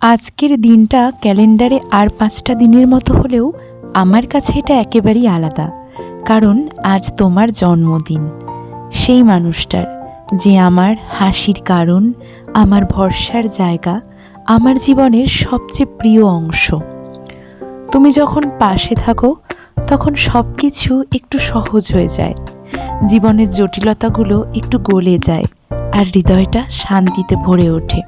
আজকের দিনটা ক্যালেন্ডারে আর ৫টা দিনের মতো হলেও আমার কাছে এটা একেবারেই আলাদা। কারণ আজ তোমার জন্মদিন, সেই মানুষটার, যে আমার হাসির কারণ, আমার ভরসার জায়গা, আমার জীবনের সবচেয়ে প্রিয় অংশ। তুমি যখন পাশে থাকো তখন সব কিছু একটু সহজ হয়ে যায়, জীবনের জটিলতাগুলো একটু গলে যায়, আর হৃদয়টা শান্তিতে ভরে ওঠে।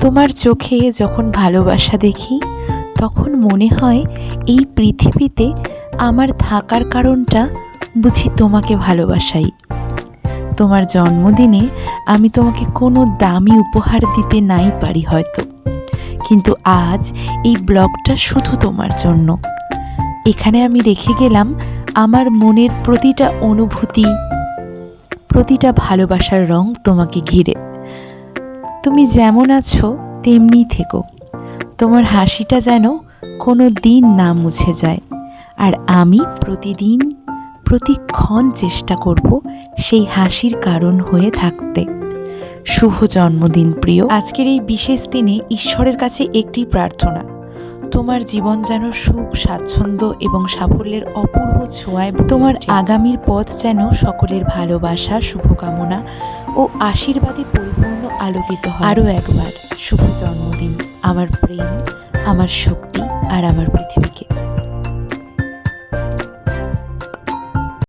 তোমার চোখে যখন ভালোবাসা দেখি তখন মনে হয় এই পৃথিবীতে আমার থাকার কারণটা বুঝি তোমাকে ভালোবাসাই। তোমার জন্মদিনে আমি তোমাকে কোনো দামি উপহার দিতে নাই পারি হয়তো, কিন্তু আজ এই ব্লগটা শুধু তোমার জন্য। এখানে আমি রেখে গেলাম আমার মনের প্রতিটা অনুভূতি, প্রতিটা ভালোবাসার রং তোমাকে ঘিরে। তুমি যেমন আছো তেমনি থেকো, তোমার হাসিটা যেন কোনো দিন না মুছে যায়। আর আমি প্রতিদিন প্রতিক্ষণ চেষ্টা করব সেই হাসির কারণ হয়ে থাকতে। শুভ জন্মদিন প্রিয়। আজকের এই বিশেষ দিনে ঈশ্বরের কাছে একটি প্রার্থনা, তোমার জীবন যেন সুখ, স্বাচ্ছন্দ্য এবং সাফল্যের অপূর্ব ছোঁয়ায়, তোমার আগামীর পথ যেন সকলের ভালোবাসা, শুভকামনা ও আশীর্বাদে পরিপূর্ণ আলোকিত হয়। আরও একবার শুভ জন্মদিন আমার প্রেম, আমার শক্তি আর আমার পৃথিবীকে।